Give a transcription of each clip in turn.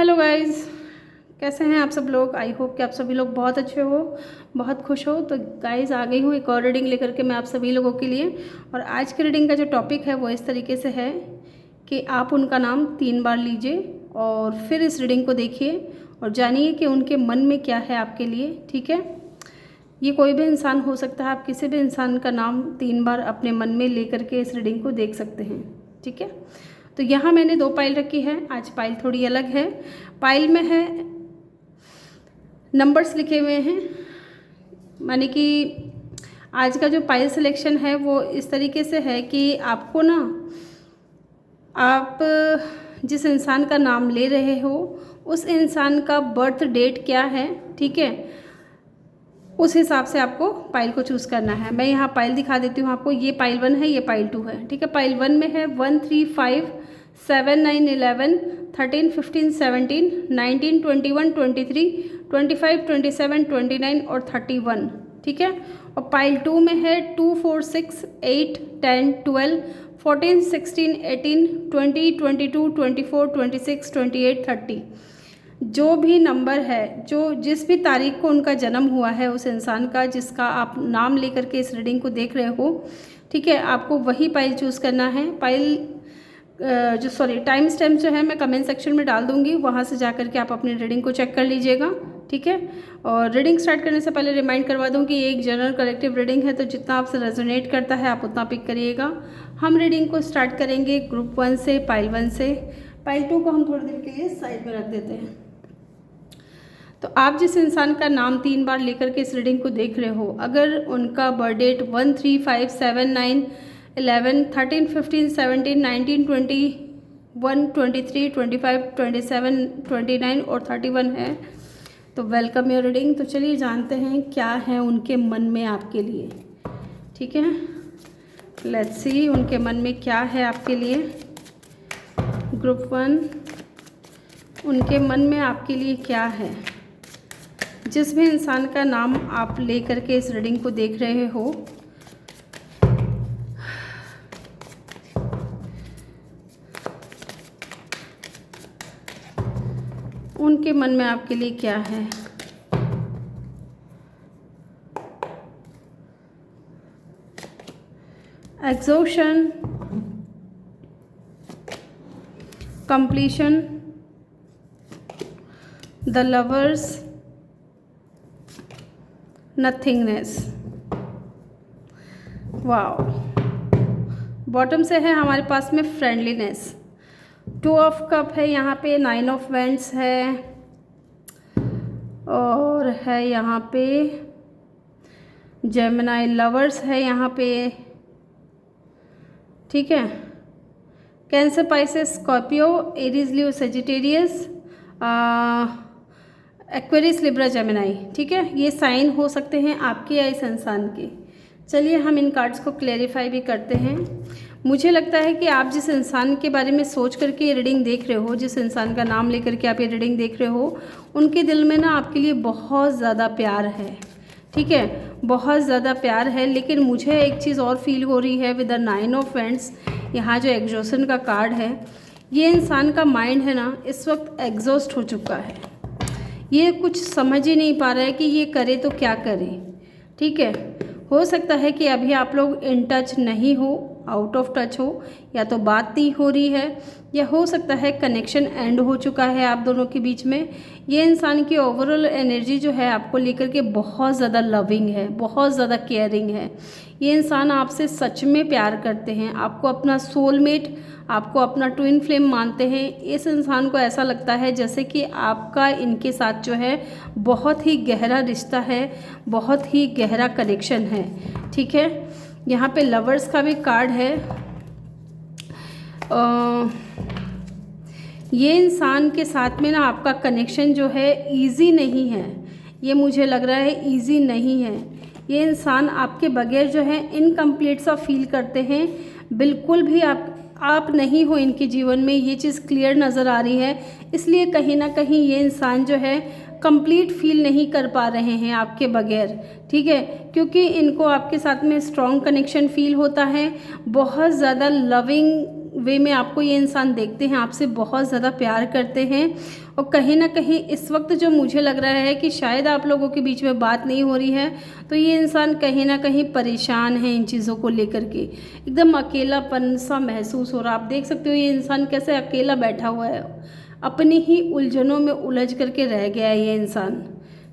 Hello guys, कैसे हैं आप सब लोग। आई होप कि आप सभी लोग बहुत अच्छे हो, बहुत खुश हो। तो गाइस आ गई हूँ एक और रीडिंग लेकर के मैं आप सभी लोगों के लिए। और आज की रीडिंग का जो टॉपिक है वो इस तरीके से है कि आप उनका नाम 3 बार लीजिए और फिर इस रीडिंग को देखिए और जानिए कि उनके मन में क्या है आपके लिए। ठीक है, ये कोई भी इंसान हो सकता है। आप किसी भी इंसान का नाम 3 बार अपने मन में लेकर के इस रीडिंग को देख सकते हैं। ठीक है, तो यहाँ मैंने 2 पाइल रखी है। आज पाइल थोड़ी अलग है। पाइल में है नंबर्स लिखे हुए हैं, माने कि आज का जो पाइल सिलेक्शन है वो इस तरीके से है कि आपको ना, आप जिस इंसान का नाम ले रहे हो उस इंसान का बर्थ डेट क्या है। ठीक है, उस हिसाब से आपको पाइल को चूज़ करना है। मैं यहाँ पाइल दिखा देती हूँ आपको। ये पाइल 1 है, ये पाइल 2 है। ठीक है, पाइल 1 में है 1 3 5 7 9 11 13 15 17 19 21 23 25 27 29 और 31। ठीक है, और पाइल 2 में है 2 4 6 8 10 12 14 16 18 20 22 24 26 28 30। जो भी नंबर है, जो जिस भी तारीख को उनका जन्म हुआ है उस इंसान का जिसका आप नाम लेकर के इस रीडिंग को देख रहे हो, ठीक है, आपको वही पाइल चूज़ करना है। पाइल टाइम स्टैम्प जो है मैं कमेंट सेक्शन में डाल दूंगी, वहाँ से जा कर के आप अपनी रीडिंग को चेक कर लीजिएगा। ठीक है, और रीडिंग स्टार्ट करने से पहले रिमाइंड करवा दूँ कि ये एक जनरल कलेक्टिव रीडिंग है, तो जितना आपसे रेजोनेट करता है आप उतना पिक करिएगा। हम रीडिंग को स्टार्ट करेंगे ग्रुप 1 से, पाइल 1 से। पाइल 2 को हम थोड़ी देर के लिए साइड में रख देते हैं। तो आप जिस इंसान का नाम 3 बार लेकर के इस रीडिंग को देख रहे हो, अगर उनका बर्थ डेट 1 3 5 7 9 11 13 15 17 19 21 23 25 27 29 और 31 है तो वेलकम योर रीडिंग। तो चलिए जानते हैं क्या है उनके मन में आपके लिए। ठीक है, लेट्स सी उनके मन में क्या है आपके लिए। ग्रुप 1, उनके मन में आपके लिए क्या है। जिस भी इंसान का नाम आप ले करके इस रीडिंग को देख रहे हो, उनके मन में आपके लिए क्या है। Exhaustion, completion, the lovers, nothingness. Wow, bottom से है हमारे पास में फ्रेंडलीनेस। 2 ऑफ कप है यहाँ पे, 9 ऑफ वेंट्स है और है यहाँ पे जेमिनाई लवर्स है यहाँ पे। ठीक है, कैंसर, पाइसेस, स्कॉर्पियो, एरीज, लियो, सेजिटेरियस, एक्वेरियस, लिब्रा, जेमिनाई। ठीक है, ये साइन हो सकते हैं आपके या इस इंसान के। चलिए हम इन कार्ड्स को क्लेरिफाई भी करते हैं। मुझे लगता है कि आप जिस इंसान के बारे में सोच करके ये रीडिंग देख रहे हो, जिस इंसान का नाम लेकर के आप ये रीडिंग देख रहे हो, उनके दिल में ना आपके लिए बहुत ज़्यादा प्यार है। ठीक है, बहुत ज़्यादा प्यार है। लेकिन मुझे एक चीज़ और फील हो रही है विद द 9 ऑफ वेंट्स। यहाँ जो एग्जॉशन का कार्ड है, ये इंसान का माइंड है ना इस वक्त एग्जॉस्ट हो चुका है। ये कुछ समझ ही नहीं पा रहा है कि ये करे तो क्या करे। ठीक है, हो सकता है कि अभी आप लोग इन टच नहीं हो, आउट ऑफ टच हो, या तो बात नहीं हो रही है, या हो सकता है कनेक्शन एंड हो चुका है आप दोनों के बीच में। ये इंसान की ओवरऑल एनर्जी जो है आपको लेकर के बहुत ज़्यादा लविंग है, बहुत ज़्यादा केयरिंग है। ये इंसान आपसे सच में प्यार करते हैं, आपको अपना सोलमेट, आपको अपना ट्विन फ्लेम मानते हैं। इस इंसान को ऐसा लगता है जैसे कि आपका इनके साथ जो है बहुत ही गहरा रिश्ता है, बहुत ही गहरा कनेक्शन है। ठीक है, यहाँ पे लवर्स का भी कार्ड है। ये इंसान के साथ में ना आपका कनेक्शन जो है ईजी नहीं है। ये मुझे लग रहा है ईजी नहीं है। ये इंसान आपके बगैर जो है इनकम्प्लीट सा फील करते हैं। बिल्कुल भी आप नहीं हो इनके जीवन में, ये चीज़ क्लियर नज़र आ रही है। इसलिए कहीं ना कहीं ये इंसान जो है कंप्लीट फील नहीं कर पा रहे हैं आपके बगैर। ठीक है, क्योंकि इनको आपके साथ में स्ट्रॉन्ग कनेक्शन फील होता है, बहुत ज़्यादा लविंग वे में आपको ये इंसान देखते हैं, आपसे बहुत ज़्यादा प्यार करते हैं। और कहीं ना कहीं इस वक्त जो मुझे लग रहा है कि शायद आप लोगों के बीच में बात नहीं हो रही है, तो ये इंसान कहीं ना कहीं परेशान है इन चीज़ों को लेकर के, एकदम अकेलापन सा महसूस हो रहा है। आप देख सकते हो ये इंसान कैसे अकेला बैठा हुआ है, अपनी ही उलझनों में उलझ करके रह गया है ये इंसान।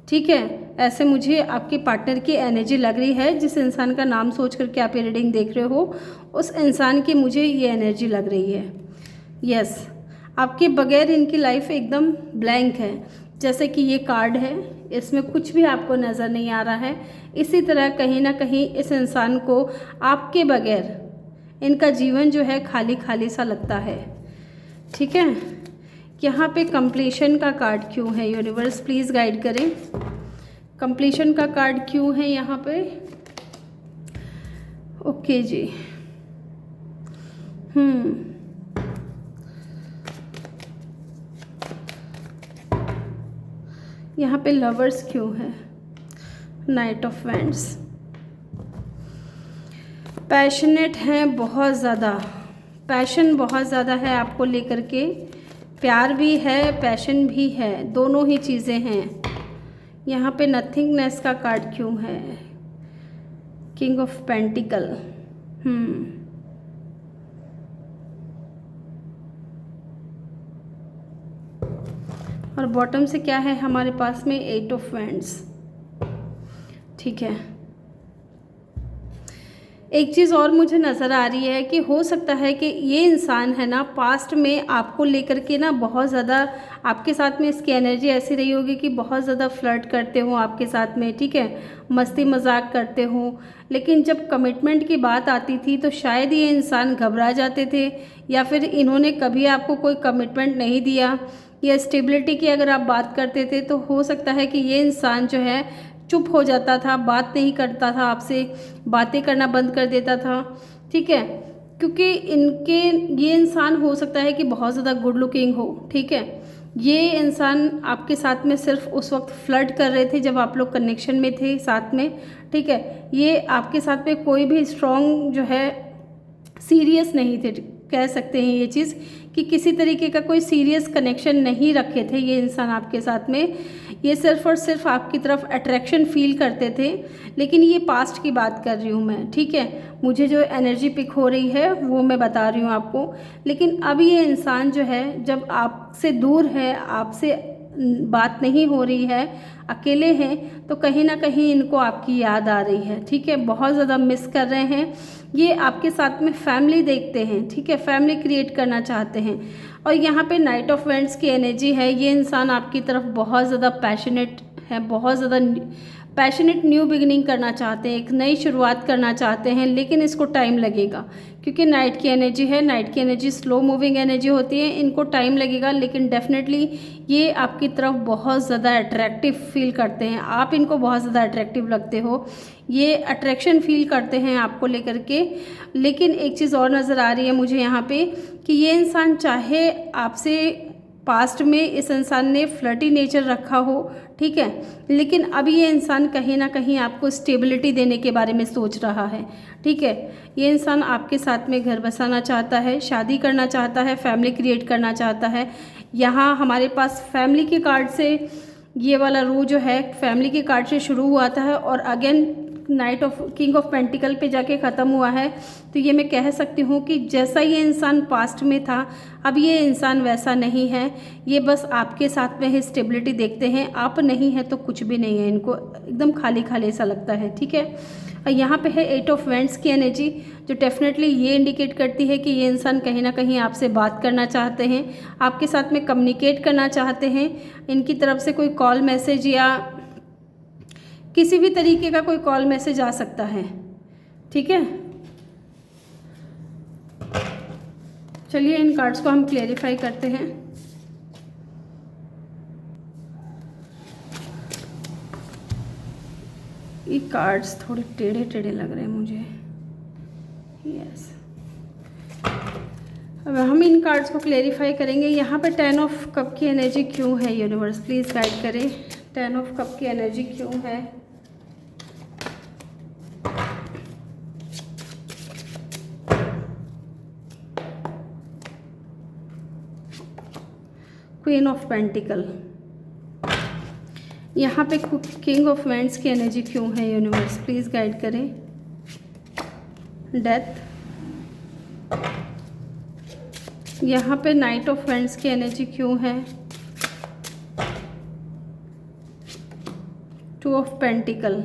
ठीक है, ऐसे मुझे आपके पार्टनर की एनर्जी लग रही है। जिस इंसान का नाम सोच करके आप ये रीडिंग देख रहे हो, उस इंसान की मुझे ये एनर्जी लग रही है। यस, आपके बगैर इनकी लाइफ एकदम ब्लैंक है। जैसे कि ये कार्ड है, इसमें कुछ भी आपको नज़र नहीं आ रहा है। इसी तरह कहीं ना कहीं इस इंसान को आपके बगैर इनका जीवन जो है खाली खाली सा लगता है। ठीक है, यहाँ पे कंप्लीशन का कार्ड क्यों है? यूनिवर्स प्लीज़ गाइड करें, कंप्लीशन का कार्ड क्यों है यहाँ पे? ओके जी। यहाँ पे लवर्स क्यों है? Night of wands. पैशनेट हैं बहुत ज़्यादा, पैशन बहुत ज़्यादा है आपको लेकर के, प्यार भी है पैशन भी है, दोनों ही चीज़ें हैं। यहाँ पे नथिंगनेस का कार्ड क्यों है? King of pentacle. और बॉटम से क्या है हमारे पास में? 8 ऑफ वैंड्स। ठीक है, एक चीज़ और मुझे नज़र आ रही है कि हो सकता है कि ये इंसान है ना, पास्ट में आपको लेकर के ना बहुत ज़्यादा आपके साथ में इसकी एनर्जी ऐसी रही होगी कि बहुत ज़्यादा फ्लर्ट करते हो आपके साथ में। ठीक है, मस्ती मजाक करते हो, लेकिन जब कमिटमेंट की बात आती थी तो शायद ये इंसान घबरा जाते थे, या फिर इन्होंने कभी आपको कोई कमिटमेंट नहीं दिया, या स्टेबिलिटी की अगर आप बात करते थे तो हो सकता है कि ये इंसान जो है चुप हो जाता था, बात नहीं करता था आपसे, बातें करना बंद कर देता था। ठीक है, क्योंकि ये इंसान हो सकता है कि बहुत ज़्यादा गुड लुकिंग हो। ठीक है, ये इंसान आपके साथ में सिर्फ उस वक्त फ्लर्ट कर रहे थे जब आप लोग कनेक्शन में थे साथ में। ठीक है, ये आपके साथ में कोई भी स्ट्रॉन्ग जो है सीरियस नहीं थे, कह सकते हैं ये चीज़ कि किसी तरीके का कोई सीरियस कनेक्शन नहीं रखे थे ये इंसान आपके साथ में। ये सिर्फ और सिर्फ आपकी तरफ अट्रैक्शन फील करते थे, लेकिन ये पास्ट की बात कर रही हूँ मैं। ठीक है, मुझे जो एनर्जी पिक हो रही है वो मैं बता रही हूँ आपको। लेकिन अब ये इंसान जो है जब आपसे दूर है, आपसे बात नहीं हो रही है, अकेले हैं, तो कहीं ना कहीं इनको आपकी याद आ रही है। ठीक है, बहुत ज़्यादा मिस कर रहे हैं। ये आपके साथ में फैमिली देखते हैं। ठीक है, फैमिली क्रिएट करना चाहते हैं। और यहाँ पे नाइट ऑफ वैंड्स की एनर्जी है। ये इंसान आपकी तरफ बहुत ज़्यादा पैशनेट है, बहुत ज़्यादा पैशनेट न्यू बिगिनिंग करना चाहते हैं, एक नई शुरुआत करना चाहते हैं, लेकिन इसको टाइम लगेगा क्योंकि नाइट की एनर्जी है। नाइट की एनर्जी स्लो मूविंग एनर्जी होती है, इनको टाइम लगेगा, लेकिन डेफिनेटली ये आपकी तरफ बहुत ज़्यादा अट्रैक्टिव फील करते हैं। आप इनको बहुत ज़्यादा अट्रैक्टिव लगते हो, ये अट्रैक्शन फील करते हैं आपको लेकर के। लेकिन एक चीज़ और नज़र आ रही है मुझे यहाँ पे कि ये इंसान चाहे आपसे पास्ट में इस इंसान ने फ्लर्टी नेचर रखा हो, ठीक है, लेकिन अब ये इंसान कहीं ना कहीं आपको स्टेबिलिटी देने के बारे में सोच रहा है। ठीक है, ये इंसान आपके साथ में घर बसाना चाहता है, शादी करना चाहता है, फैमिली क्रिएट करना चाहता है। यहाँ हमारे पास फैमिली के कार्ड से ये वाला रू जो है फैमिली के कार्ड से शुरू हुआ था और again night of king of pentacle पे जाके ख़त्म हुआ है। तो ये मैं कह सकती हूँ कि जैसा ये इंसान पास्ट में था, अब ये इंसान वैसा नहीं है। ये बस आपके साथ में ही स्टेबिलिटी देखते हैं, आप नहीं है तो कुछ भी नहीं है, इनको एकदम खाली खाली सा लगता है। ठीक है, और यहाँ पे है 8 ऑफ वैंड्स की एनर्जी, जो डेफिनेटली ये इंडिकेट करती है कि ये इंसान कहीं ना कहीं आपसे बात करना चाहते हैं, आपके साथ में कम्युनिकेट करना चाहते हैं। इनकी तरफ से कोई कॉल मैसेज या किसी भी तरीके का कोई कॉल मैसेज आ सकता है। ठीक है, चलिए इन कार्ड्स को हम क्लेरिफाई करते हैं। ये कार्ड्स थोड़े टेढ़े टेढ़े लग रहे हैं मुझे। यस, अब हम इन कार्ड्स को क्लेरिफाई करेंगे। यहाँ पे 10 ऑफ कप की एनर्जी क्यों है? यूनिवर्स प्लीज़ गाइड करें, 10 ऑफ कप की एनर्जी क्यों है? Queen of pentacle. यहाँ पे किंग ऑफ वैंड्स की एनर्जी क्यों है यूनिवर्स, प्लीज़ गाइड करें। डेथ। यहाँ पे नाइट ऑफ वैंड्स की एनर्जी क्यों है। Two of pentacle.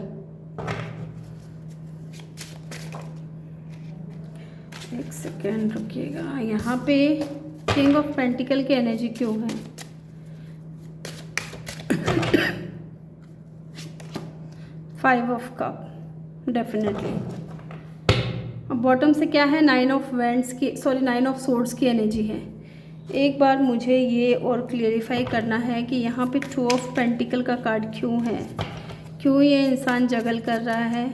एक सेकेंड रुकिएगा, यहाँ पे किंग ऑफ पेंटिकल की एनर्जी क्यों है। Five of cup definitely. अब बॉटम से क्या है, नाइन ऑफ वैंड्स की, सॉरी नाइन ऑफ सोर्ड्स की एनर्जी है। एक बार मुझे ये और क्लियरिफाई करना है कि यहाँ पे टू ऑफ पेंटिकल का कार्ड क्यों है, क्यों ये इंसान जगल कर रहा है।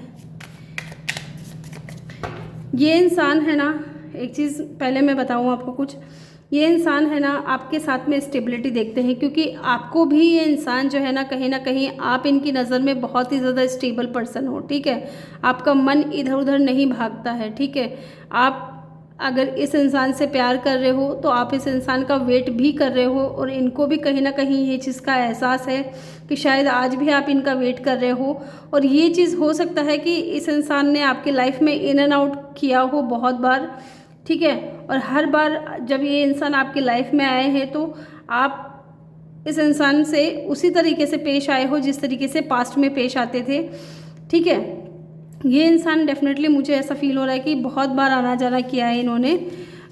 ये इंसान है ना, एक चीज़ पहले मैं बताऊँ आपको कुछ, ये इंसान है ना आपके साथ में स्टेबिलिटी देखते हैं, क्योंकि आपको भी ये इंसान जो है ना कहीं आप इनकी नज़र में बहुत ही ज़्यादा स्टेबल पर्सन हो, ठीक है। आपका मन इधर उधर नहीं भागता है, ठीक है। आप अगर इस इंसान से प्यार कर रहे हो तो आप इस इंसान का वेट भी कर रहे हो, और इनको भी कहीं ना कहीं ये चीज़ का एहसास है कि शायद आज भी आप इनका वेट कर रहे हो। और ये चीज़ हो सकता है कि इस इंसान ने आपकी लाइफ में इन एंड आउट किया हो बहुत बार, ठीक है। और हर बार जब ये इंसान आपकी लाइफ में आए हैं तो आप इस इंसान से उसी तरीके से पेश आए हो जिस तरीके से पास्ट में पेश आते थे, ठीक है। ये इंसान डेफिनेटली, मुझे ऐसा फील हो रहा है कि बहुत बार आना जाना किया है इन्होंने।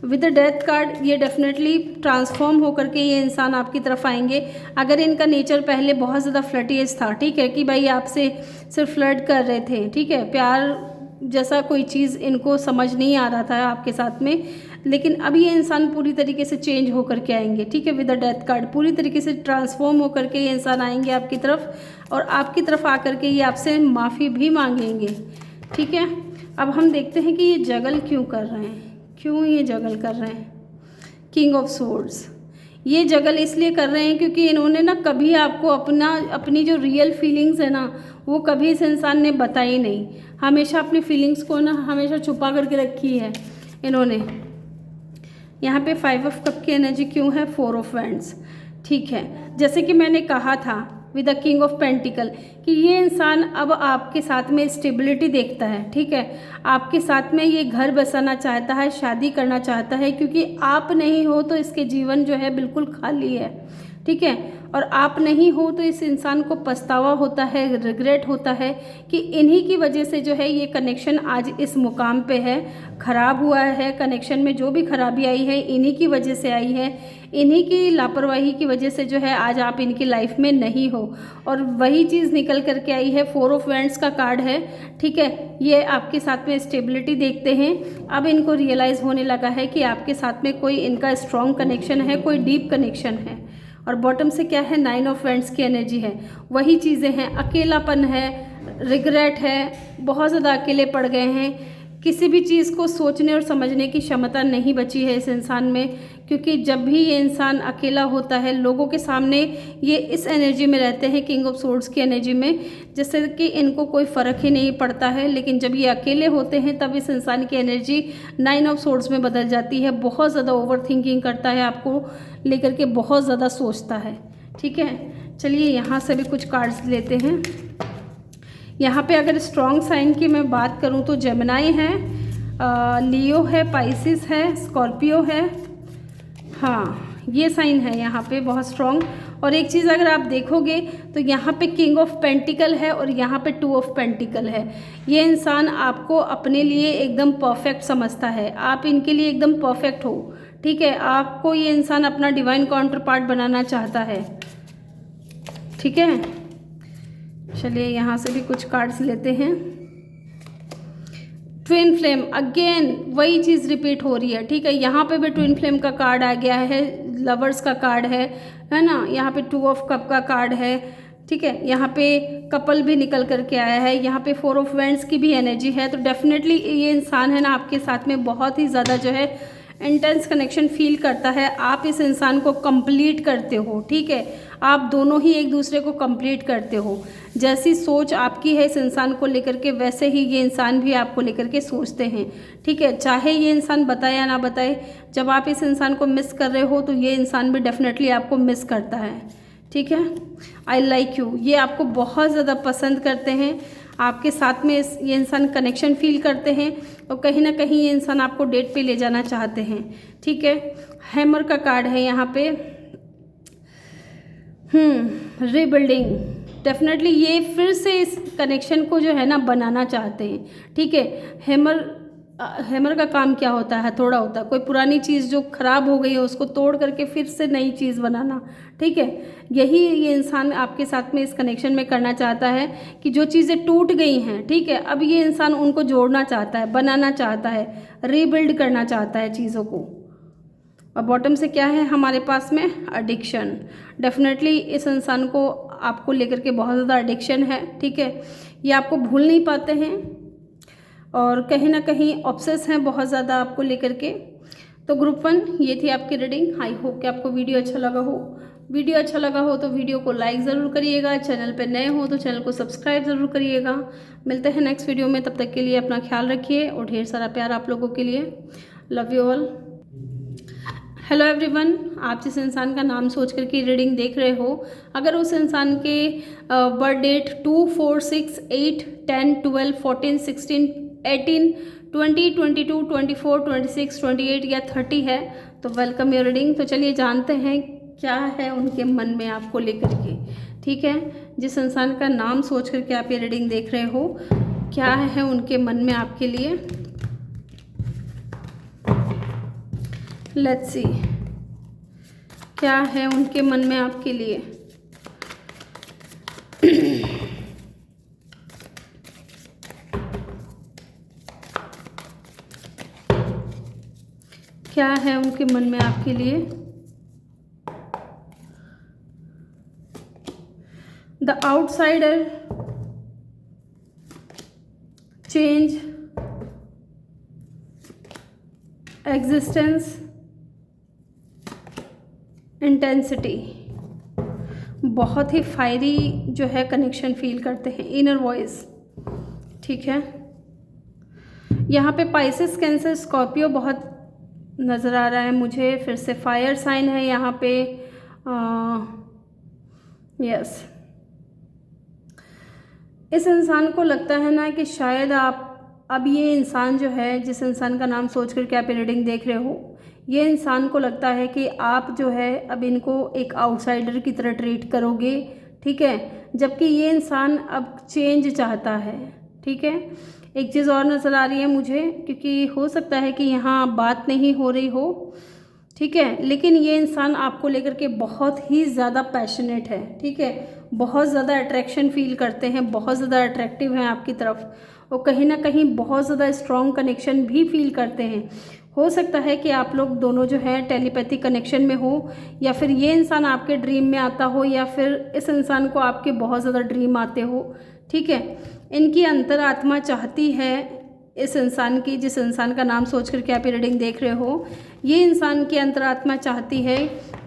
विद द डेथ कार्ड ये डेफिनेटली ट्रांसफॉर्म होकर के ये इंसान आपकी तरफ आएंगे। अगर इनका नेचर पहले बहुत ज़्यादा फ्लर्टियस था, ठीक है, कि भाई आपसे सिर्फ फ्लर्ट कर रहे थे, ठीक है, प्यार जैसा कोई चीज़ इनको समझ नहीं आ रहा था आपके साथ में, लेकिन अब ये इंसान पूरी तरीके से चेंज होकर के आएंगे, ठीक है। विद द डेथ कार्ड पूरी तरीके से ट्रांसफॉर्म होकर के ये इंसान आएंगे आपकी तरफ, और आपकी तरफ आकर के ये आपसे माफ़ी भी मांगेंगे, ठीक है। अब हम देखते हैं कि ये जगल क्यों कर रहे हैं, क्यों ये जगल कर रहे हैं। किंग ऑफ सोर्ड्स, ये जगल इसलिए कर रहे हैं क्योंकि इन्होंने ना कभी आपको अपनी जो रियल फीलिंग्स है ना वो कभी इस इंसान ने बताई नहीं। हमेशा अपनी फीलिंग्स को ना हमेशा छुपा करके रखी है इन्होंने। यहाँ पे फाइव ऑफ कप की एनर्जी क्यों है, फोर ऑफ वैंड्स, ठीक है। जैसे कि मैंने कहा था with the king of pentacle कि ये इंसान अब आपके साथ में स्टेबिलिटी देखता है, ठीक है। आपके साथ में ये घर बसाना चाहता है, शादी करना चाहता है, क्योंकि आप नहीं हो तो इसके जीवन जो है बिल्कुल खाली है, ठीक है। और आप नहीं हो तो इस इंसान को पछतावा होता है, रिग्रेट होता है कि इन्हीं की वजह से जो है ये कनेक्शन आज इस मुकाम पे है, ख़राब हुआ है। कनेक्शन में जो भी खराबी आई है इन्हीं की वजह से आई है, इन्हीं की लापरवाही की वजह से जो है आज आप इनकी लाइफ में नहीं हो। और वही चीज़ निकल करके आई है, फोर ऑफ वैंड्स का कार्ड है, ठीक है। ये आपके साथ में स्टेबिलिटी देखते हैं। अब इनको रियलाइज़ होने लगा है कि आपके साथ में कोई इनका स्ट्रॉन्ग कनेक्शन है, कोई डीप कनेक्शन है। और बॉटम से क्या है, नाइन ऑफ वैंड्स की एनर्जी है। वही चीज़ें हैं, अकेलापन है, रिग्रेट है, बहुत ज़्यादा अकेले पड़ गए हैं। किसी भी चीज़ को सोचने और समझने की क्षमता नहीं बची है इस इंसान में, क्योंकि जब भी ये इंसान अकेला होता है लोगों के सामने ये इस एनर्जी में रहते हैं, किंग ऑफ सोर्ड्स की एनर्जी में, जैसे कि इनको कोई फ़र्क ही नहीं पड़ता है। लेकिन जब ये अकेले होते हैं तब इस इंसान की एनर्जी नाइन ऑफ सोर्ड्स में बदल जाती है। बहुत ज़्यादा ओवर थिंकिंग करता है, आपको लेकर के बहुत ज़्यादा सोचता है, ठीक है। चलिए यहाँ से भी कुछ कार्ड्स लेते हैं। यहाँ पे अगर स्ट्रॉन्ग साइन की मैं बात करूँ तो जेमिनाई है, लियो है, पाइसिस है, स्कॉर्पियो है, हाँ ये साइन है यहाँ पे बहुत स्ट्रॉन्ग। और एक चीज़ अगर आप देखोगे तो यहाँ पे किंग ऑफ पेंटिकल है और यहाँ पे टू ऑफ पेंटिकल है। ये इंसान आपको अपने लिए एकदम परफेक्ट समझता है, आप इनके लिए एकदम परफेक्ट हो, ठीक है। आपको ये इंसान अपना डिवाइन काउंटर पार्ट बनाना चाहता है, ठीक है। चलिए यहाँ से भी कुछ कार्ड्स लेते हैं। ट्विन फ्लेम, अगेन वही चीज़ रिपीट हो रही है, ठीक है। यहाँ पे भी ट्विन फ्लेम का कार्ड आ गया है, लवर्स का कार्ड है ना। यहाँ पे टू ऑफ कप का कार्ड है, ठीक है। यहाँ पे कपल भी निकल करके आया है, यहाँ पे फोर ऑफ वैंड्स की भी एनर्जी है। तो डेफिनेटली ये इंसान है ना आपके साथ में बहुत ही ज़्यादा जो है इंटेंस कनेक्शन फील करता है, आप इस इंसान को कंप्लीट करते हो, ठीक है, आप दोनों ही एक दूसरे को कंप्लीट करते हो। जैसी सोच आपकी है इस इंसान को लेकर के, वैसे ही ये इंसान भी आपको लेकर के सोचते हैं, ठीक है, चाहे ये इंसान बताए या ना बताए। जब आप इस इंसान को मिस कर रहे हो तो ये इंसान भी डेफिनेटली आपको मिस करता है, ठीक है। आई लाइक यू, ये आपको बहुत ज़्यादा पसंद करते हैं, आपके साथ में ये इंसान कनेक्शन फील करते हैं और कहीं ना कहीं ये इंसान आपको डेट पे ले जाना चाहते हैं, ठीक है। हैमर का कार्ड है यहाँ पे। रीबिल्डिंग, डेफिनेटली ये फिर से इस कनेक्शन को जो है ना बनाना चाहते हैं, ठीक है। हैमर का काम क्या होता है, थोड़ा होता है, कोई पुरानी चीज़ जो ख़राब हो गई है उसको तोड़ करके फिर से नई चीज़ बनाना, ठीक है। यही ये इंसान आपके साथ में इस कनेक्शन में करना चाहता है कि जो चीज़ें टूट गई हैं, ठीक है, अब ये इंसान उनको जोड़ना चाहता है, बनाना चाहता है, रीबिल्ड करना चाहता है चीज़ों को। और बॉटम से क्या है हमारे पास में, एडिक्शन। डेफिनेटली इस इंसान को आपको लेकर के बहुत ज़्यादा एडिक्शन है, ठीक है, ये आपको भूल नहीं पाते हैं और कहीं ना कहीं ऑब्सेस हैं बहुत ज़्यादा आपको लेकर के। तो ग्रुप 1 ये थी आपकी रीडिंग। आई होप कि आपको वीडियो अच्छा लगा हो। वीडियो अच्छा लगा हो तो वीडियो को लाइक ज़रूर करिएगा, चैनल पे नए हो तो चैनल को सब्सक्राइब ज़रूर करिएगा। मिलते हैं नेक्स्ट वीडियो में, तब तक के लिए अपना ख्याल रखिए और ढेर सारा प्यार आप लोगों के लिए। Love you all. Hello everyone, आप जिस इंसान का नाम सोच कर के रीडिंग देख रहे हो, अगर उस इंसान के बर्थ डेट 2, 4, 6, 8, 10, 12, 14, 16, 18, 20, 22, 24, 26, 28 या 30 है तो वेलकम योर रीडिंग। तो चलिए जानते हैं क्या है उनके मन में आपको लेकर के, ठीक है। जिस इंसान का नाम सोच कर के आप ये रीडिंग देख रहे हो, क्या है उनके मन में आपके लिए। लेट्स सी क्या है उनके मन में आपके लिए। क्या है उनके मन में आपके लिए। The outsider, change, existence, intensity. बहुत ही फायरी जो है कनेक्शन फील करते हैं, इनर वॉइस, ठीक है। यहाँ पे पाइसेस, कैंसर, स्कॉर्पियो बहुत नज़र आ रहा है मुझे। फिर से फायर साइन है यहाँ पे। यस, इस इंसान को लगता है ना कि शायद आप अब ये इंसान जो है, जिस इंसान का नाम सोच कर के आप रीडिंग देख रहे हो, ये इंसान को लगता है कि आप जो है अब इनको एक आउटसाइडर की तरह ट्रीट करोगे, ठीक है, जबकि ये इंसान अब चेंज चाहता है, ठीक है। एक चीज़ और नज़र आ रही है मुझे, क्योंकि हो सकता है कि यहाँ बात नहीं हो रही हो, ठीक है, लेकिन ये इंसान आपको लेकर के बहुत ही ज़्यादा पैशनेट है, ठीक है, बहुत ज़्यादा अट्रैक्शन फील करते हैं, बहुत ज़्यादा अट्रैक्टिव हैं आपकी तरफ और कहीं ना कहीं बहुत ज़्यादा स्ट्रॉन्ग कनेक्शन भी फील करते हैं। हो सकता है कि आप लोग दोनों जो है टेलीपैथिक कनेक्शन में हो, या फिर ये इंसान आपके ड्रीम में आता हो, या फिर इस इंसान को आपके बहुत ज़्यादा ड्रीम आते हो, ठीक है। इनकी अंतरात्मा चाहती है इस इंसान की, जिस इंसान का नाम सोच कर के आप रीडिंग देख रहे हो, ये इंसान की अंतरात्मा चाहती है,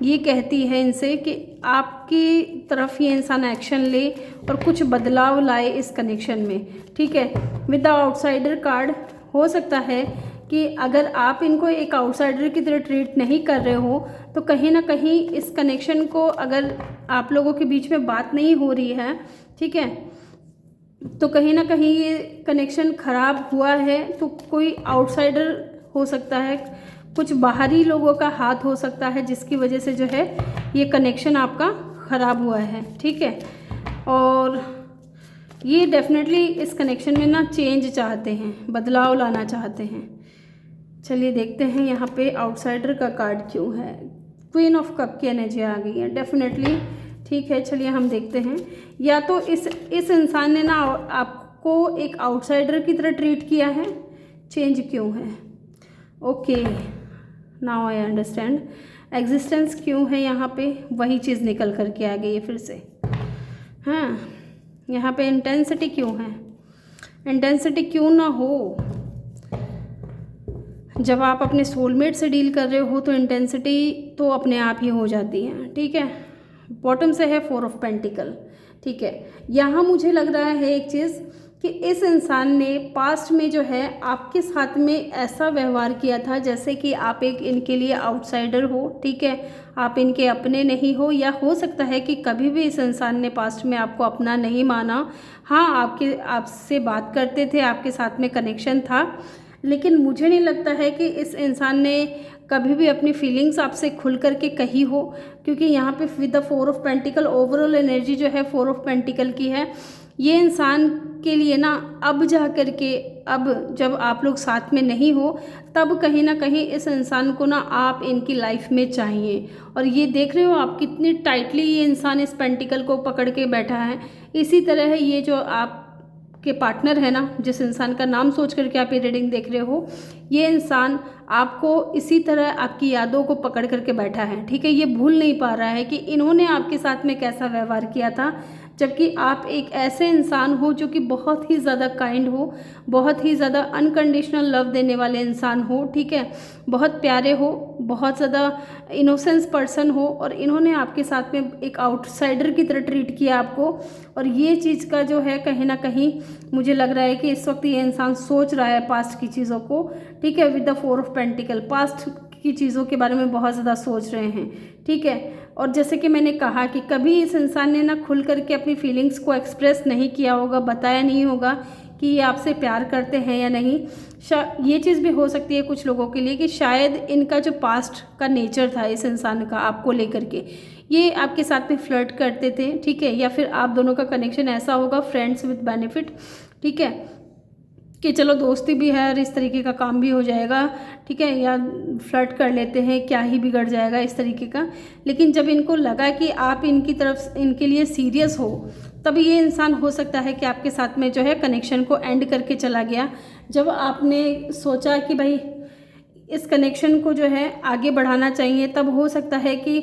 ये कहती है इनसे कि आपकी तरफ ये इंसान एक्शन ले और कुछ बदलाव लाए इस कनेक्शन में, ठीक है। विद द आउटसाइडर कार्ड, हो सकता है कि अगर आप इनको एक आउटसाइडर की तरह ट्रीट नहीं कर रहे हो तो कहीं ना कहीं इस कनेक्शन को, अगर आप लोगों के बीच में बात नहीं हो रही है, ठीक है, तो कहीं ना कहीं ये कनेक्शन ख़राब हुआ है। तो कोई आउटसाइडर हो सकता है, कुछ बाहरी लोगों का हाथ हो सकता है, जिसकी वजह से जो है ये कनेक्शन आपका ख़राब हुआ है, ठीक है। और ये डेफिनेटली इस कनेक्शन में ना चेंज चाहते हैं, बदलाव लाना चाहते हैं। चलिए देखते हैं यहाँ पे आउटसाइडर का कार्ड क्यों है। क्वीन ऑफ कप की एनर्जी आ गई है डेफिनेटली, ठीक है। चलिए हम देखते हैं, या तो इस इंसान ने ना आपको एक आउटसाइडर की तरह ट्रीट किया है, चेंज क्यों है, okay now I understand. Existence क्यों है यहाँ पे, वही चीज़ निकल कर के आ गई है फिर से। हाँ, यहाँ पे इंटेंसिटी क्यों है, इंटेंसिटी क्यों ना हो, जब आप अपने सोलमेट से डील कर रहे हो तो इंटेंसिटी तो अपने आप ही हो जाती है, ठीक है। बॉटम से है 4 ऑफ पेंटिकल, ठीक है। यहाँ मुझे लग रहा है एक चीज़ कि इस इंसान ने पास्ट में जो है आपके साथ में ऐसा व्यवहार किया था जैसे कि आप एक इनके लिए आउटसाइडर हो, ठीक है, आप इनके अपने नहीं हो, या हो सकता है कि कभी भी इस इंसान ने पास्ट में आपको अपना नहीं माना। हाँ, आपसे बात करते थे, आपके साथ में कनेक्शन था, लेकिन मुझे नहीं लगता है कि इस इंसान ने कभी भी अपनी फीलिंग्स आपसे खुल करके कही हो, क्योंकि यहाँ पे with the 4 of pentacle overall energy जो है 4 ऑफ पेंटिकल की है। ये इंसान के लिए ना अब जा कर के, अब जब आप लोग साथ में नहीं हो तब कहीं ना कहीं इस इंसान को ना आप इनकी लाइफ में चाहिए। और ये देख रहे हो आप कितनी टाइटली ये इंसान इस पेंटिकल को पकड़ के बैठा है। इसी तरह है ये जो आप के पार्टनर है ना, जिस इंसान का नाम सोच करके आप ये रीडिंग देख रहे हो, ये इंसान आपको इसी तरह आपकी यादों को पकड़ करके बैठा है, ठीक है। ये भूल नहीं पा रहा है कि इन्होंने आपके साथ में कैसा व्यवहार किया था, जबकि आप एक ऐसे इंसान हो जो कि बहुत ही ज़्यादा काइंड हो, बहुत ही ज़्यादा अनकंडीशनल लव देने वाले इंसान हो, ठीक है, बहुत प्यारे हो, बहुत ज़्यादा इनोसेंस पर्सन हो, और इन्होंने आपके साथ में एक आउटसाइडर की तरह ट्रीट किया आपको। और ये चीज़ का जो है कहीं ना कहीं मुझे लग रहा है कि इस वक्त ये इंसान सोच रहा है पास्ट की चीज़ों को, ठीक है, with the 4 of pentacle past की चीज़ों के बारे में बहुत ज़्यादा सोच रहे हैं, ठीक है। और जैसे कि मैंने कहा कि कभी इस इंसान ने ना खुल करके अपनी फीलिंग्स को एक्सप्रेस नहीं किया होगा, बताया नहीं होगा कि ये आपसे प्यार करते हैं या नहीं। ये चीज़ भी हो सकती है कुछ लोगों के लिए कि शायद इनका जो पास्ट का नेचर था इस इंसान का आपको लेकर के, ये आपके साथ में फ्लर्ट करते थे, ठीक है, या फिर आप दोनों का कनेक्शन ऐसा होगा फ्रेंड्स विद बेनिफिट, ठीक है, कि चलो दोस्ती भी है और इस तरीके का काम भी हो जाएगा, ठीक है, या फ्लर्ट कर लेते हैं, क्या ही बिगड़ जाएगा इस तरीके का। लेकिन जब इनको लगा कि आप इनकी तरफ इनके लिए सीरियस हो, तब ये इंसान हो सकता है कि आपके साथ में जो है कनेक्शन को एंड करके चला गया। जब आपने सोचा कि भाई इस कनेक्शन को जो है आगे बढ़ाना चाहिए, तब हो सकता है कि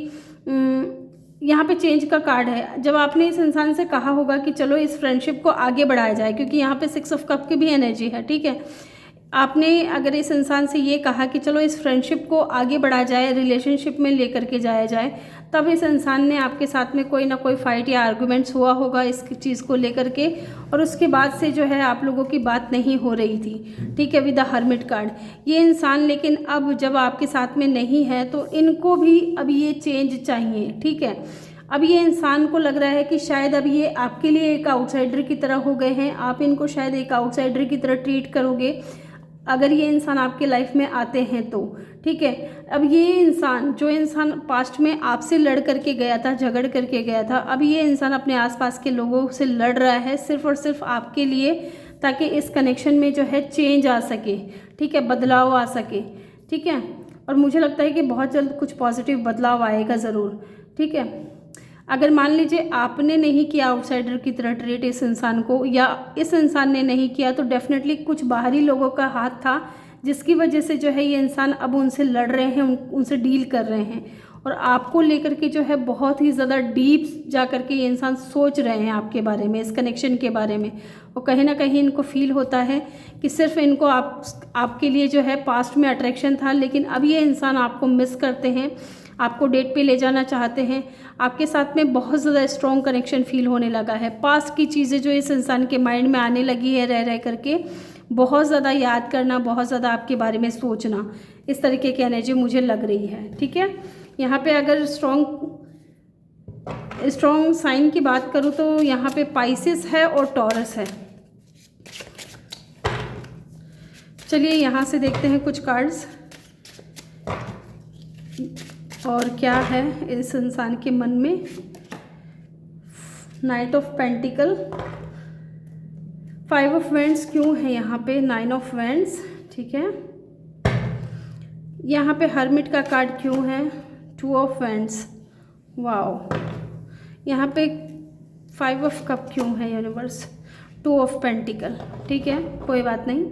यहाँ पे चेंज का कार्ड है। जब आपने इस इंसान से कहा होगा कि चलो इस फ्रेंडशिप को आगे बढ़ाया जाए, क्योंकि यहाँ पे 6 ऑफ कप की भी एनर्जी है, ठीक है, आपने अगर इस इंसान से ये कहा कि चलो इस फ्रेंडशिप को आगे बढ़ाया जाए, रिलेशनशिप में लेकर के जाया जाए, तब इस इंसान ने आपके साथ में कोई ना कोई फाइट या आर्गुमेंट्स हुआ होगा इस चीज़ को लेकर के, और उसके बाद से जो है आप लोगों की बात नहीं हो रही थी, ठीक है, विद द हर्मिट कार्ड। ये इंसान लेकिन अब जब आपके साथ में नहीं है तो इनको भी अब ये चेंज चाहिए, ठीक है। अब ये इंसान को लग रहा है कि शायद अब ये आपके लिए एक आउटसाइडर की तरह हो गए हैं, आप इनको शायद एक आउटसाइडर की तरह ट्रीट करोगे अगर ये इंसान आपके लाइफ में आते हैं तो, ठीक है। अब ये इंसान, जो इंसान पास्ट में आपसे लड़ करके गया था, झगड़ करके गया था, अब ये इंसान अपने आसपास के लोगों से लड़ रहा है सिर्फ और सिर्फ आपके लिए, ताकि इस कनेक्शन में जो है चेंज आ सके, ठीक है, बदलाव आ सके, ठीक है। और मुझे लगता है कि बहुत जल्द कुछ पॉजिटिव बदलाव आएगा ज़रूर, ठीक है। अगर मान लीजिए आपने नहीं किया आउटसाइडर की तरह ट्रीट इस इंसान को, या इस इंसान ने नहीं किया, तो डेफिनेटली कुछ बाहरी लोगों का हाथ था जिसकी वजह से जो है ये इंसान अब उनसे लड़ रहे हैं, उनसे डील कर रहे हैं, और आपको लेकर के जो है बहुत ही ज़्यादा डीप जा कर के ये इंसान सोच रहे हैं आपके बारे में, इस कनेक्शन के बारे में। और कहीं ना कहीं इनको फील होता है कि सिर्फ इनको आपके लिए जो है पास्ट में अट्रैक्शन था, लेकिन अब ये इंसान आपको मिस करते हैं, आपको डेट पे ले जाना चाहते हैं, आपके साथ में बहुत ज़्यादा स्ट्रॉन्ग कनेक्शन फील होने लगा है। पास्ट की चीज़ें जो इस इंसान के माइंड में आने लगी है रह रह करके, बहुत ज़्यादा याद करना, बहुत ज़्यादा आपके बारे में सोचना, इस तरीके की एनर्जी मुझे लग रही है, ठीक है। यहाँ पे अगर स्ट्रॉन्ग साइन की बात करूँ तो यहाँ पे पाइसेस है और टॉरस है। चलिए यहाँ से देखते हैं कुछ कार्ड्स, और क्या है इस इंसान के मन में। Night of pentacle, 5 of vends क्यों है यहाँ पे, 9 ऑफ वेंड्स, ठीक है। यहाँ पे हर्मिट का कार्ड क्यों है, 2 ऑफ वेंड्स, वाओ। यहाँ पे 5 ऑफ कप क्यों है यूनिवर्स, 2 ऑफ पेंटिकल, ठीक है, कोई बात नहीं।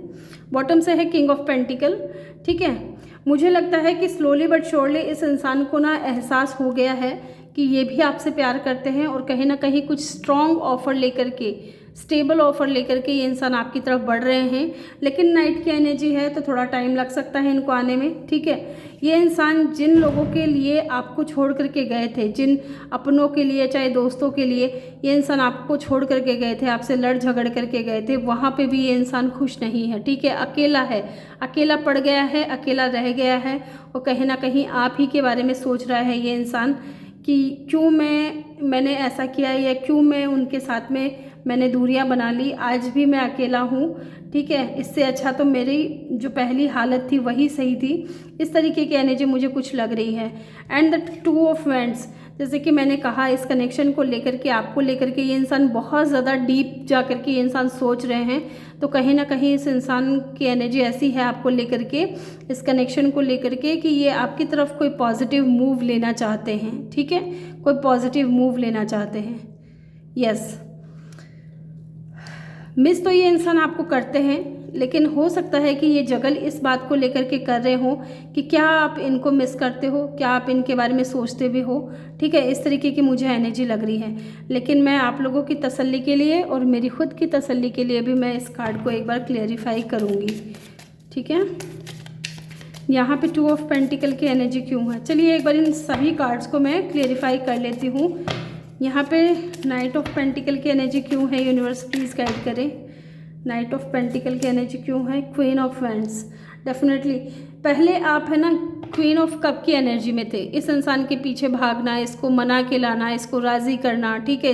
बॉटम से है किंग ऑफ पेंटिकल, ठीक है। मुझे लगता है कि स्लोली बट श्योरली इस इंसान को ना एहसास हो गया है कि ये भी आपसे प्यार करते हैं और कहीं ना कहीं कुछ स्ट्रॉन्ग ऑफ़र लेकर के, स्टेबल ऑफ़र लेकर के ये इंसान आपकी तरफ बढ़ रहे हैं। लेकिन नाइट की एनर्जी है तो थोड़ा टाइम लग सकता है इनको आने में, ठीक है। ये इंसान जिन लोगों के लिए आपको छोड़ करके गए थे, जिन अपनों के लिए चाहे दोस्तों के लिए, ये इंसान आपको छोड़ करके गए थे, आपसे लड़ झगड़ करके गए थे, वहाँ पे भी ये इंसान खुश नहीं है, ठीक है। अकेला है, अकेला पड़ गया है, अकेला रह गया है और कहीं ना कहीं आप ही के बारे में सोच रहा है ये इंसान कि क्यों मैंने ऐसा किया या क्यों मैं उनके साथ में मैंने दूरियां बना ली, आज भी मैं अकेला हूँ, ठीक है। इससे अच्छा तो मेरी जो पहली हालत थी वही सही थी। इस तरीके की एनर्जी मुझे कुछ लग रही है। एंड द 2 ऑफ वैंड्स, जैसे कि मैंने कहा, इस कनेक्शन को लेकर के, आपको लेकर के ये इंसान बहुत ज़्यादा डीप जा कर के ये इंसान सोच रहे हैं। तो कहीं ना कहीं इस इंसान की एनर्जी ऐसी है आपको लेकर के, इस कनेक्शन को लेकर के, कि ये आपकी तरफ कोई पॉजिटिव मूव लेना चाहते हैं, ठीक है। कोई पॉजिटिव मूव लेना चाहते हैं, यस। मिस तो ये इंसान आपको करते हैं, लेकिन हो सकता है कि ये जगल इस बात को लेकर के कर रहे हो कि क्या आप इनको मिस करते हो, क्या आप इनके बारे में सोचते भी हो, ठीक है। इस तरीके की मुझे एनर्जी लग रही है। लेकिन मैं आप लोगों की तसल्ली के लिए और मेरी खुद की तसल्ली के लिए भी मैं इस कार्ड को एक बार क्लियरिफाई करूँगी, ठीक है। यहाँ पे 2 ऑफ पेंटिकल की एनर्जी क्यों है, चलिए एक बार इन सभी कार्ड्स को मैं क्लियरिफाई कर लेती हूँ। यहाँ पे नाइट ऑफ पेंटिकल की एनर्जी क्यों है, यूनिवर्स प्लीज़ गाइड करें। नाइट ऑफ पेंटिकल की एनर्जी क्यों है, क्वीन ऑफ वैंड्स। डेफिनेटली पहले आप है ना क्वीन ऑफ कप की एनर्जी में थे, इस इंसान के पीछे भागना, इसको मना के लाना, इसको राज़ी करना, ठीक है,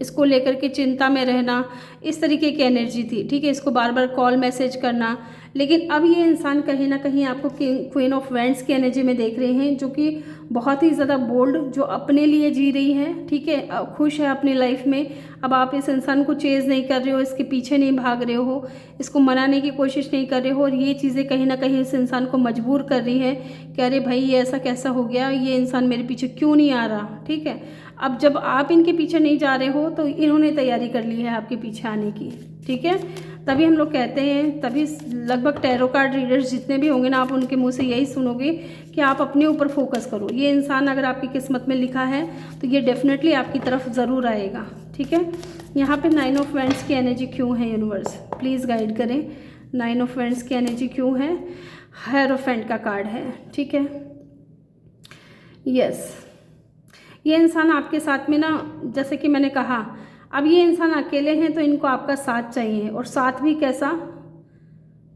इसको लेकर के चिंता में रहना, इस तरीके की एनर्जी थी, ठीक है। इसको बार बार कॉल मैसेज करना। लेकिन अब ये इंसान कहीं ना कहीं आपको क्वीन ऑफ वैंड्स की एनर्जी में देख रहे हैं, जो कि बहुत ही ज़्यादा बोल्ड, जो अपने लिए जी रही है, ठीक है, खुश है अपनी लाइफ में। अब आप इस इंसान को चेज़ नहीं कर रहे हो, इसके पीछे नहीं भाग रहे हो, इसको मनाने की कोशिश नहीं कर रहे हो, और ये चीज़ें कहीं ना कहीं इस इंसान को मजबूर कर रही है कि अरे भाई ये ऐसा कैसा हो गया, ये इंसान मेरे पीछे क्यों नहीं आ रहा, ठीक है। अब जब आप इनके पीछे नहीं जा रहे हो तो इन्होंने तैयारी कर ली है आपके पीछे आने की, ठीक है। तभी हम लोग कहते हैं, तभी लगभग टैरो कार्ड रीडर्स जितने भी होंगे ना, आप उनके मुंह से यही सुनोगे कि आप अपने ऊपर फोकस करो। ये इंसान अगर आपकी किस्मत में लिखा है तो ये डेफिनेटली आपकी तरफ ज़रूर आएगा, ठीक है। यहाँ पे 9 ऑफ वैंड्स की एनर्जी क्यों है, यूनिवर्स प्लीज़ गाइड करें। 9 ऑफ वैंड्स की एनर्जी क्यों है, हेरोफेंट का कार्ड है, ठीक है, यस। ये इंसान आपके साथ में ना, जैसे कि मैंने कहा, अब ये इंसान अकेले हैं तो इनको आपका साथ चाहिए, और साथ भी कैसा,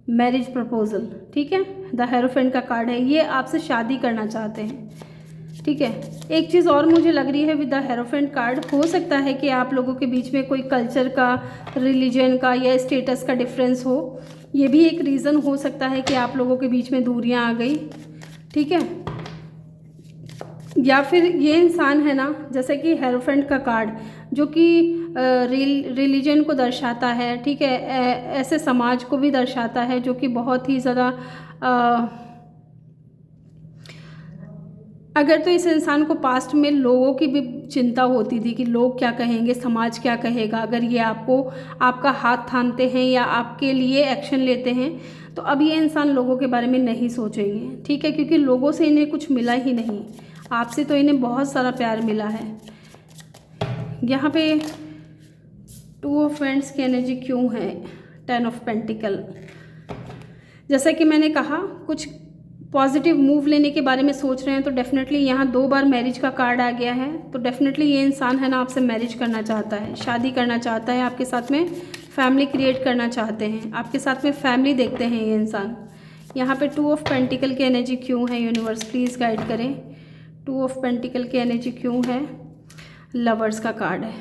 मैरिज प्रपोजल, ठीक है। द हेरोफेंट का कार्ड है, ये आपसे शादी करना चाहते हैं, ठीक है। एक चीज़ और मुझे लग रही है विद द हेरोफेंट कार्ड, हो सकता है कि आप लोगों के बीच में कोई कल्चर का, रिलीजन का या स्टेटस का डिफरेंस हो। ये भी एक रीज़न हो सकता है कि आप लोगों के बीच में दूरियां आ गई, ठीक है। या फिर ये इंसान है ना, जैसे कि हेरोफेंट का कार्ड जो कि रिलीजन को दर्शाता है, ठीक है, ऐसे समाज को भी दर्शाता है जो कि बहुत ही ज़्यादा, अगर तो इस इंसान को पास्ट में लोगों की भी चिंता होती थी कि लोग क्या कहेंगे, समाज क्या कहेगा अगर ये आपका हाथ थामते हैं या आपके लिए एक्शन लेते हैं, तो अब ये इंसान लोगों के बारे में नहीं सोचेंगे, ठीक है, क्योंकि लोगों से इन्हें कुछ मिला ही नहीं, आपसे तो इन्हें बहुत सारा प्यार मिला है। यहाँ पे 2 ऑफ वैंड्स की एनर्जी क्यों है, 10 ऑफ पेंटिकल। जैसा कि मैंने कहा, कुछ पॉजिटिव मूव लेने के बारे में सोच रहे हैं, तो डेफिनेटली यहाँ 2 बार मैरिज का कार्ड आ गया है, तो डेफिनेटली ये इंसान है ना आपसे मैरिज करना चाहता है, शादी करना चाहता है, आपके साथ में फैमिली क्रिएट करना चाहते हैं, आपके साथ में फैमिली देखते हैं ये इंसान। यहाँ पे 2 ऑफ पेंटिकल की एनर्जी क्यों है, यूनिवर्स प्लीज़ गाइड करें। 2 ऑफ पेंटिकल की एनर्जी क्यों है, लवर्स का कार्ड है,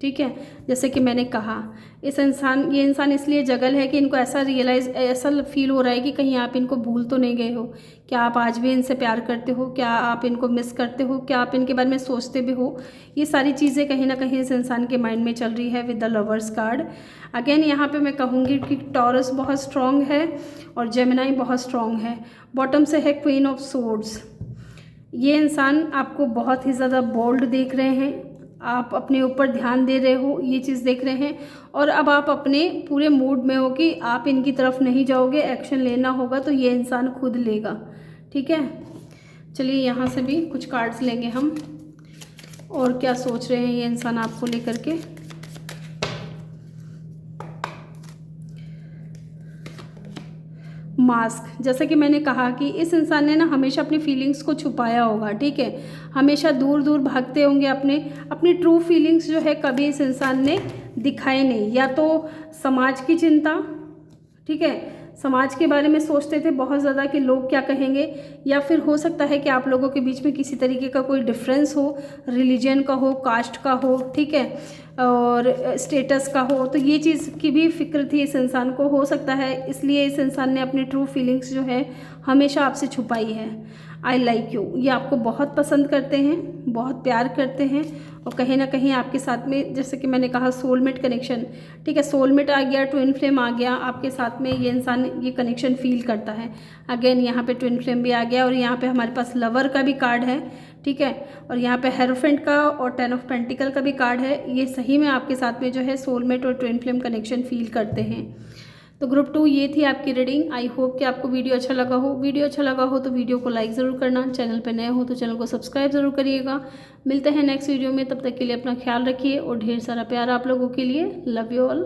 ठीक है। जैसे कि मैंने कहा, ये इंसान इसलिए जगल है कि इनको ऐसा फील हो रहा है कि कहीं आप इनको भूल तो नहीं गए हो, क्या आप आज भी इनसे प्यार करते हो, क्या आप इनको मिस करते हो, क्या आप इनके बारे में सोचते भी हो। ये सारी चीज़ें कहीं ना कहीं इस इंसान के माइंड में चल रही है with the lovers card. Again यहाँ पे मैं कहूँगी कि टॉरस बहुत स्ट्रॉन्ग है और जेमिनाई बहुत स्ट्रॉन्ग है। बॉटम से है क्वीन ऑफ सोर्ड्स। ये इंसान आपको बहुत ही ज़्यादा बोल्ड देख रहे हैं, आप अपने ऊपर ध्यान दे रहे हो, ये चीज़ देख रहे हैं, और अब आप अपने पूरे मूड में हो कि आप इनकी तरफ नहीं जाओगे, एक्शन लेना होगा तो ये इंसान खुद लेगा, ठीक है। चलिए यहाँ से भी कुछ कार्ड्स लेंगे हम। और क्या सोच रहे हैं ये इंसान आपको लेकर के। मास्क, जैसा कि मैंने कहा कि इस इंसान ने ना हमेशा अपनी फीलिंग्स को छुपाया होगा, ठीक है, हमेशा दूर दूर भागते होंगे, अपनी ट्रू फीलिंग्स जो है कभी इस इंसान ने दिखाए नहीं। या तो समाज की चिंता, ठीक है, समाज के बारे में सोचते थे बहुत ज़्यादा कि लोग क्या कहेंगे, या फिर हो सकता है कि आप लोगों के बीच में किसी तरीके का कोई डिफरेंस हो, रिलीजन का हो, कास्ट का हो, ठीक है, और स्टेटस का हो, तो ये चीज़ की भी फिक्र थी इस इंसान को, हो सकता है इसलिए इस इंसान ने अपनी ट्रू फीलिंग्स जो है हमेशा आपसे छुपाई है। आई लाइक यू, ये आपको बहुत पसंद करते हैं, बहुत प्यार करते हैं, और कहीं ना कहीं आपके साथ में, जैसे कि मैंने कहा, सोलमेट कनेक्शन, ठीक है, सोलमेट आ गया, ट्विन फ्लेम आ गया, आपके साथ में ये इंसान ये कनेक्शन फील करता है। अगेन यहाँ पे ट्विन फ्लेम भी आ गया, और यहाँ पे हमारे पास लवर का भी कार्ड है, ठीक है, और यहाँ पे हेरोफेंट का और 10 ऑफ पेंटिकल का भी कार्ड है। ये सही में आपके साथ में जो है सोलमेट और ट्विन फ्लेम कनेक्शन फील करते हैं। तो ग्रुप 2 ये थी आपकी रीडिंग। आई होप कि आपको वीडियो अच्छा लगा हो। वीडियो अच्छा लगा हो तो वीडियो को लाइक ज़रूर करना, चैनल पर नए हो तो चैनल को सब्सक्राइब ज़रूर करिएगा। मिलते हैं नेक्स्ट वीडियो में, तब तक के लिए अपना ख्याल रखिए और ढेर सारा प्यार आप लोगों के लिए। Love you all.